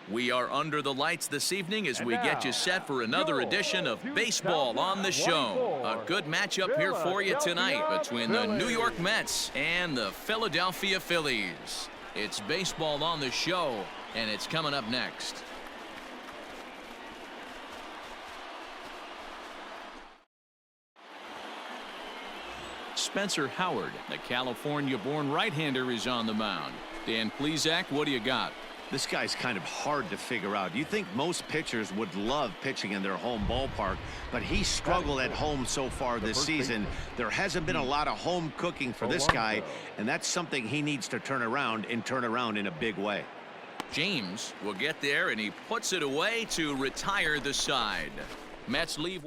We are under the lights this evening as we get you set for another edition of Baseball on the Show. A good matchup here for you tonight between the New York Mets and the Philadelphia Phillies. It's Baseball on the Show, and it's coming up next. Spencer Howard, the California-born right-hander, is on the mound. Dan Plesac, what do you got? This guy's kind of hard to figure out. You think most pitchers would love pitching in their home ballpark, but he struggled at home so far this season. There hasn't been a lot of home cooking for this guy, and that's something he needs to turn around in a big way. James will get there, and he puts it away to retire the side. Mets leave.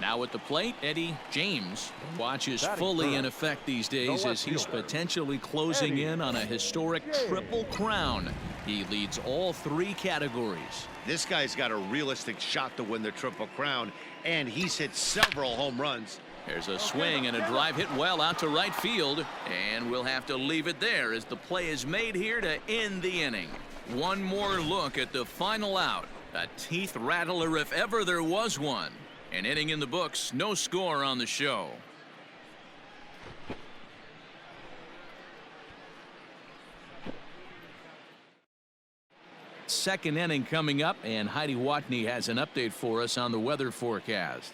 Now at the plate, Eddie James. The watch is fully in effect these days as he's potentially closing in on a historic triple crown. He leads all three categories. This guy's got a realistic shot to win the Triple Crown, and he's hit several home runs. There's a swing and a drive hit well out to right field, and we'll have to leave it there as the play is made here to end the inning. One more look at the final out. A teeth rattler if ever there was one. An inning in the books, no score on the show. Second inning coming up, and Heidi Watney has an update for us on the weather forecast.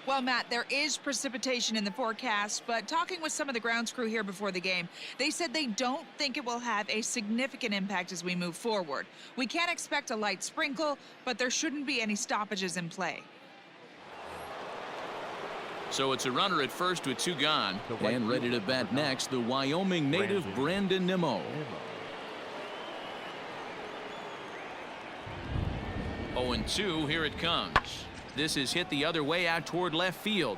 Well, Matt, there is precipitation in the forecast, but talking with some of the grounds crew here before the game, they said they don't think it will have a significant impact as we move forward. We can expect a light sprinkle, but there shouldn't be any stoppages in play. So it's a runner at first with two gone, and ready to bat next, the Wyoming native Brandon Nimmo. 0-2, here it comes. This is hit the other way out toward left field.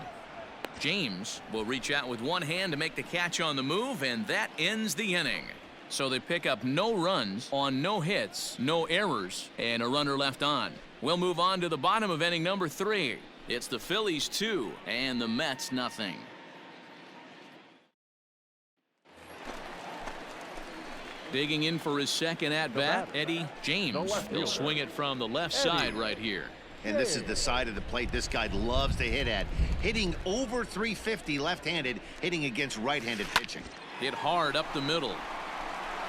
James will reach out with one hand to make the catch on the move, and that ends the inning. So they pick up no runs on no hits, no errors, and a runner left on. We'll move on to the bottom of inning number 3. It's the Phillies 2 and the Mets nothing. Digging in for his second at-bat, Eddie James. He'll swing it from the left side right here. And this is the side of the plate this guy loves to hit at. Hitting over 350 left-handed, hitting against right-handed pitching. Hit hard up the middle.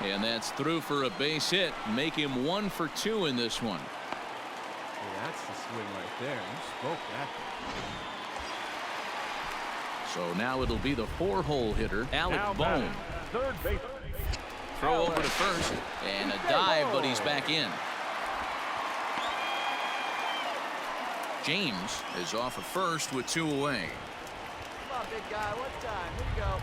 And that's through for a base hit. Make him 1 for 2 in this one. Yeah, that's the swing right there. You spoke that. So now it'll be the 4-hole hitter, Alec Bohm. Third base. Throw over to first. And a dive, but he's back in. James is off of first with 2 away. Come on, big guy. One time. Here you go.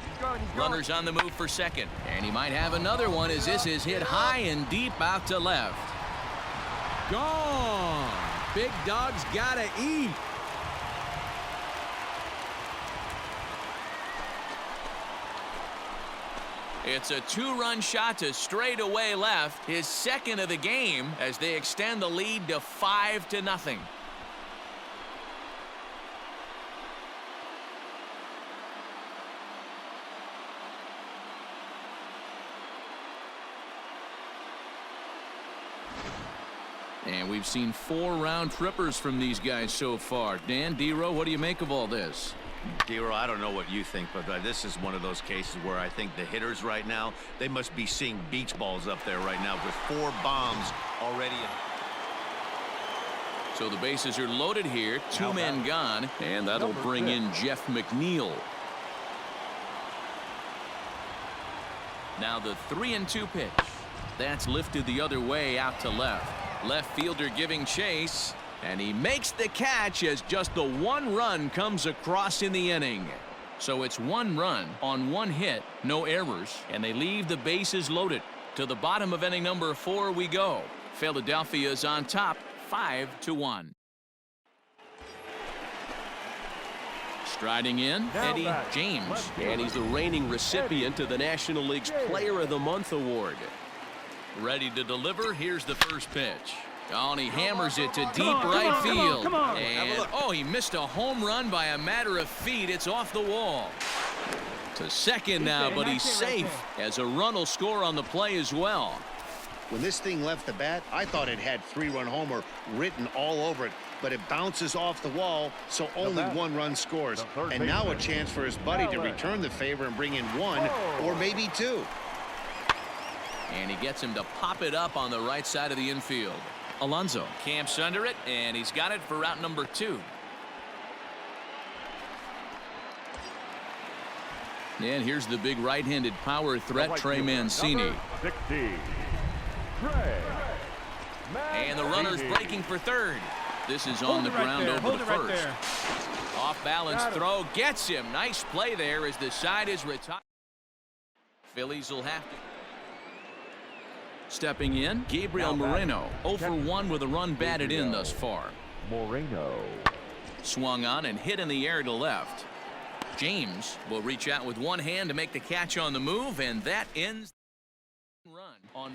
He's going. Runners on the move for second. And he might have another one as this is hit high and deep out to left. Gone. Big dog's gotta eat. It's a 2-run shot to straightaway left, his second of the game, as they extend the lead to 5-0. And we've seen 4 round trippers from these guys so far. Dan, D-Row, what do you make of all this? D-Row, I don't know what you think, but this is one of those cases where I think the hitters right now, they must be seeing beach balls up there right now with 4 bombs already. So the bases are loaded here, 2 men gone, and that'll bring in Jeff McNeil. Now the 3-2 pitch. That's lifted the other way out to left. Left fielder giving chase. And he makes the catch as just the 1 run comes across in the inning. So it's 1 run on 1 hit, no errors, and they leave the bases loaded. To the bottom of inning number 4 we go. Philadelphia is on top, 5-1. Striding in, Eddie James, and he's the reigning recipient of the National League's Player of the Month award. Ready to deliver, here's the first pitch. Oh, and he hammers it to deep right field. And, oh, he missed a home run by a matter of feet. It's off the wall. To second now, but he's safe as a run will score on the play as well. When this thing left the bat, I thought it had 3-run homer written all over it, but it bounces off the wall, so only 1 run scores. And now a chance for his buddy to return the favor and bring in 1 or maybe 2. And he gets him to pop it up on the right side of the infield. Alonso camps under it, and he's got it for route number 2. And here's the big right-handed power threat, Trey Mancini. 60. And the runner's breaking for third. This is on the ground over to first. Off balance throw gets him. Nice play there as the side is retired. Phillies will have to. Stepping in, Gabriel Moreno, 0 for 1 with a run batted in thus far. Moreno. Swung on and hit in the air to left. James will reach out with one hand to make the catch on the move, and that ends the run on.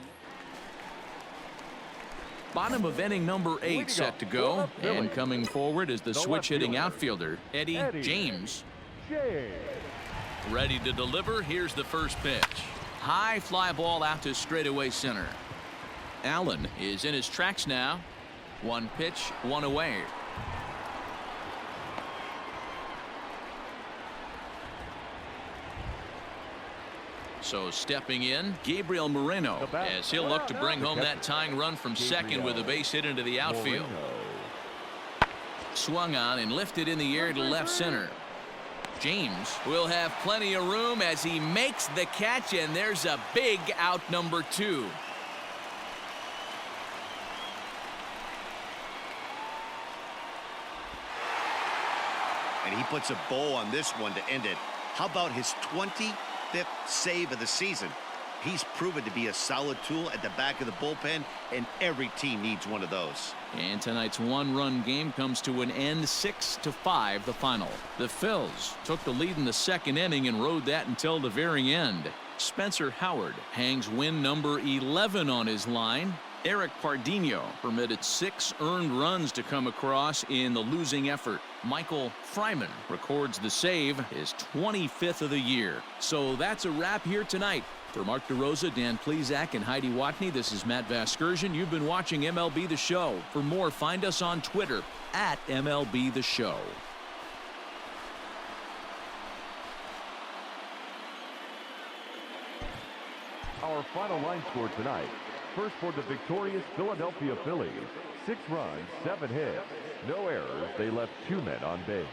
Bottom of inning number 8 set to go, and coming forward is the switch hitting outfielder, Eddie James. Ready to deliver. Here's the first pitch. High fly ball out to straightaway center. Allen is in his tracks now. 1 pitch, 1 away. So stepping in, Gabriel Moreno, as he'll look to bring home that tying run from second with a base hit into the outfield. Swung on and lifted in the air to left center. James will have plenty of room as he makes the catch, and there's a big out number 2. And he puts a bow on this one to end it. How about his 25th save of the season? He's proven to be a solid tool at the back of the bullpen, and every team needs one of those. And tonight's 1-run game comes to an end, 6-5 the final. The Phils took the lead in the second inning and rode that until the very end. Spencer Howard hangs win number 11 on his line. Eric Pardinho permitted 6 earned runs to come across in the losing effort. Michael Fryman records the save, his 25th of the year. So that's a wrap here tonight. For Mark DeRosa, Dan Plesac, and Heidi Watney, this is Matt Vasgersian. You've been watching MLB The Show. For more, find us on Twitter at MLB The Show. Our final line score tonight. First for the victorious Philadelphia Phillies. 6 runs, 7 hits, no errors. They left 2 men on base.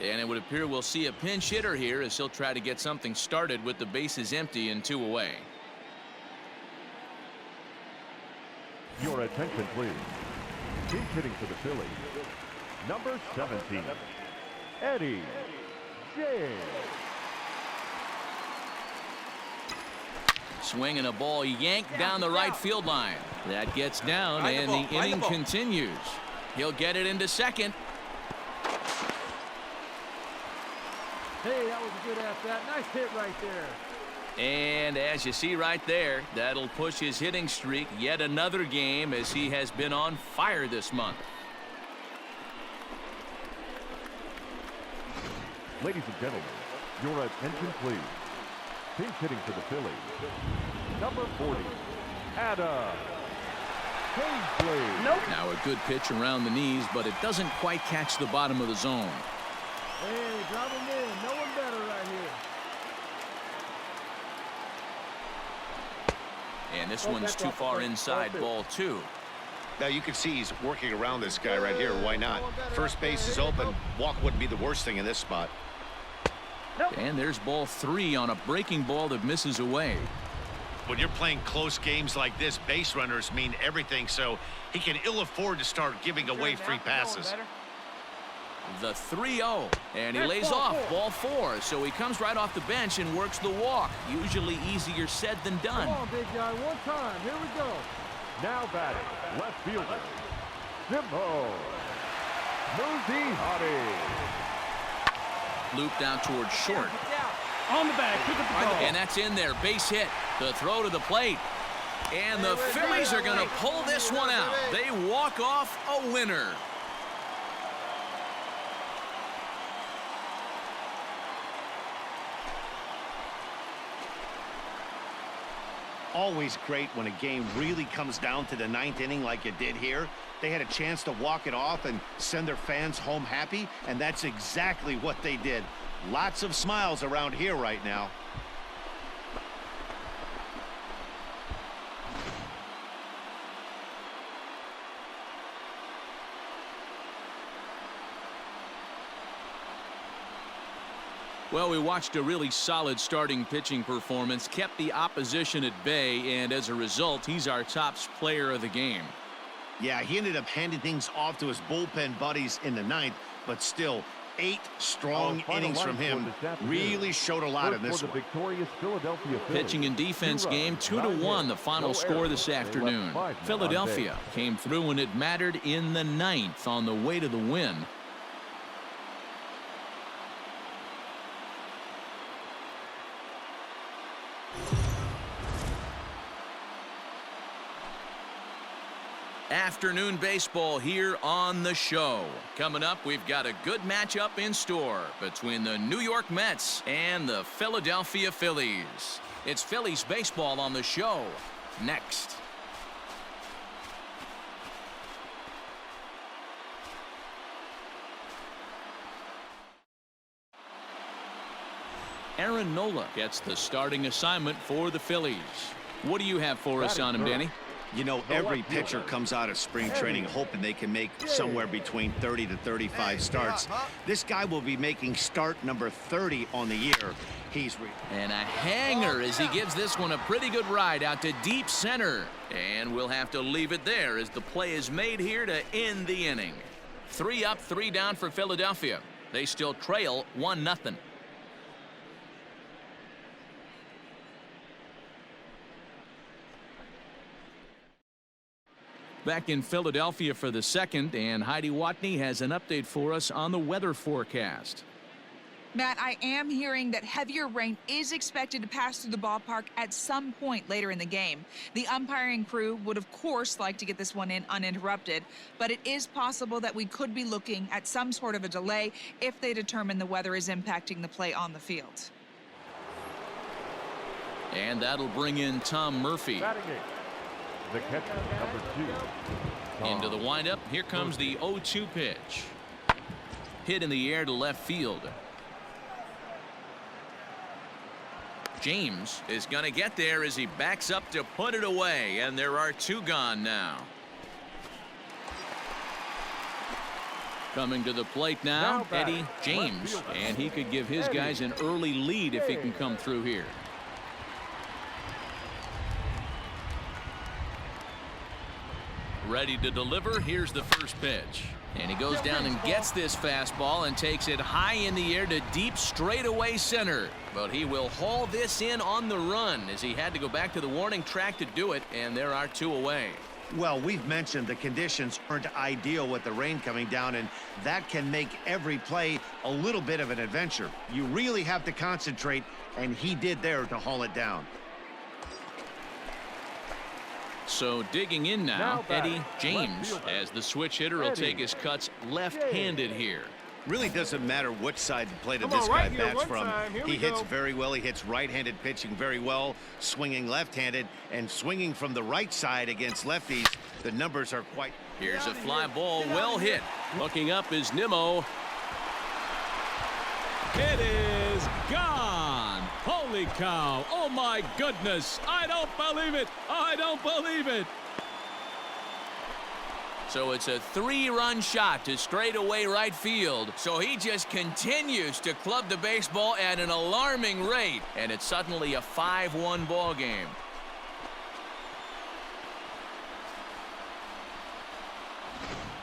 And it would appear we'll see a pinch hitter here as he'll try to get something started with the bases empty and 2 away. Your attention, please. Pinch hitting for the Phillies. Number 17, Eddie James. Swinging a ball yanked down the right field line. That gets down, and the inning continues. He'll get it into second. Hey, that was a good at-bat. Nice hit right there. And as you see right there, that'll push his hitting streak yet another game as he has been on fire this month. Ladies and gentlemen, your attention, please. Pinch hitting for the Phillies. Number 40, Adam Haseley. Now a good pitch around the knees, but it doesn't quite catch the bottom of the zone. Hey, drop him in. No one better right here. And this one's too far inside, ball 2. Now you can see he's working around this guy right here. Why not? First base is open. Walk wouldn't be the worst thing in this spot. And there's ball 3 on a breaking ball that misses away. When you're playing close games like this, base runners mean everything, so he can ill afford to start giving away free passes. The 3-0, and he lays off ball 4, so he comes right off the bench and works the walk. Usually easier said than done. Come on, big guy, one time. Here we go. Now batting, left fielder, Jimbo Mujihadi. Looped out towards short. On the bag, pick up the ball. And that's in there, base hit. The throw to the plate. And the Phillies are going to pull this one out. They walk off a winner. always great when a game really comes down to the 9th inning like it did here. They had a chance to walk it off and send their fans home happy, and that's exactly what they did. Lots of smiles around here right now. Well, we watched a really solid starting pitching performance, kept the opposition at bay, and as a result, he's our top player of the game. Yeah, he ended up handing things off to his bullpen buddies in the 9th, but still 8 strong innings from him really showed a lot in this one. Pitching and defense game 2-1, the final score this afternoon. Philadelphia came through when it mattered in the 9th on the way to the win. Afternoon baseball here on the show. Coming up, we've got a good matchup in store between the New York Mets and the Philadelphia Phillies. It's Phillies baseball on the show next. Aaron Nola gets the starting assignment for the Phillies. What do you have for us on him, Danny? You know, every pitcher comes out of spring training hoping they can make somewhere between 30 to 35 starts. This guy will be making start number 30 on the year. And a hanger as he gives this one a pretty good ride out to deep center. And we'll have to leave it there as the play is made here to end the inning. 3 up, 3 down for Philadelphia. They still trail 1-0. Back in Philadelphia for the second, and Heidi Watney has an update for us on the weather forecast. Matt, I am hearing that heavier rain is expected to pass through the ballpark at some point later in the game. The umpiring crew would, of course, like to get this one in uninterrupted, but it is possible that we could be looking at some sort of a delay if they determine the weather is impacting the play on the field. And that'll bring in Tom Murphy. The catcher, number 2. Into the windup. Here comes the 0-2 pitch. Hit in the air to left field. James is going to get there as he backs up to put it away, and there are 2 gone now. Coming to the plate now, Eddie James, and he could give his guys an early lead if he can come through here. Ready to deliver. Here's the first pitch. And he goes down and gets this fastball and takes it high in the air to deep straightaway center. But he will haul this in on the run as he had to go back to the warning track to do it, and there are 2 away. Well, we've mentioned the conditions aren't ideal with the rain coming down, and that can make every play a little bit of an adventure. You really have to concentrate, and he did there to haul it down. So digging in now, Eddie James, as the switch hitter will take his cuts left-handed here. Really doesn't matter which side of the plate this guy bats from. He hits very well. He hits right-handed pitching very well, swinging left-handed and swinging from the right side against lefties. The numbers are quite. Here's a fly ball, well hit. Looking up is Nimmo. It is gone. Holy cow. Oh, my goodness. I don't believe it. I don't believe it. So it's a 3-run shot to straightaway right field. So he just continues to club the baseball at an alarming rate. And it's suddenly a 5-1 ball game.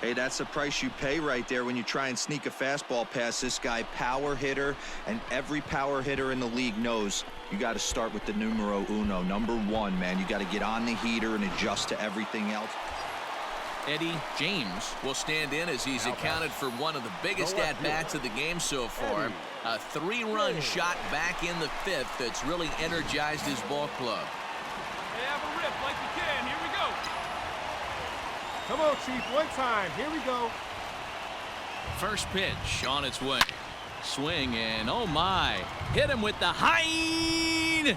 Hey, that's the price you pay right there when you try and sneak a fastball past this guy. Power hitter, and every power hitter in the league knows you got to start with the numero uno, number 1, man. You got to get on the heater and adjust to everything else. Eddie James will stand in as he's accounted for one of the biggest at-bats of the game so far. A 3-run shot back in the 5th that's really energized his ball club. Hey, have a rip like you can. Here we go. Come on, Chief. One time. Here we go. First pitch on its way. Swing and oh my. Hit him with the high.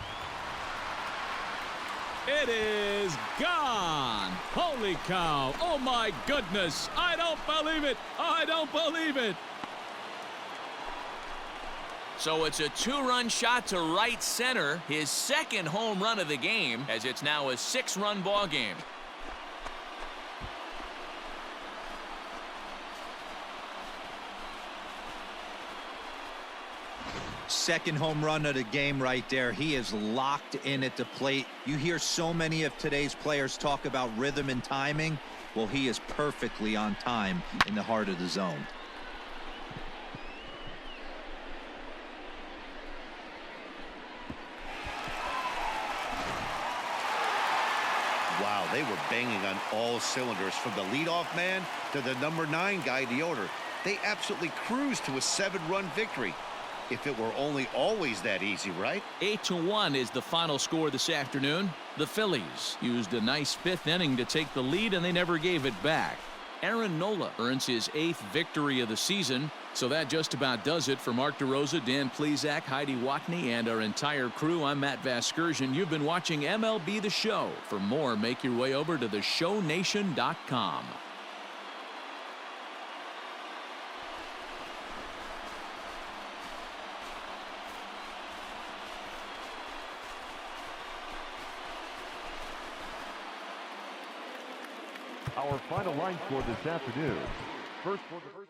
It is gone. Holy cow. Oh, my goodness. I don't believe it. I don't believe it. So it's a 2-run shot to right center, his second home run of the game, as it's now a 6-run ball game. Second home run of the game right there. He is locked in at the plate. You hear so many of today's players talk about rhythm and timing. Well, he is perfectly on time in the heart of the zone. Wow, they were banging on all cylinders, from the leadoff man to the number 9 guy in the order. They absolutely cruised to a 7-run victory. If it were only always that easy, right? 8-1 is the final score this afternoon. The Phillies used a nice 5th inning to take the lead, and they never gave it back. Aaron Nola earns his 8th victory of the season. So that just about does it for Mark DeRosa, Dan Plesac, Heidi Watney, and our entire crew. I'm Matt Vasgersian. You've been watching MLB The Show. For more, make your way over to theshownation.com. Our final line score this afternoon. First for the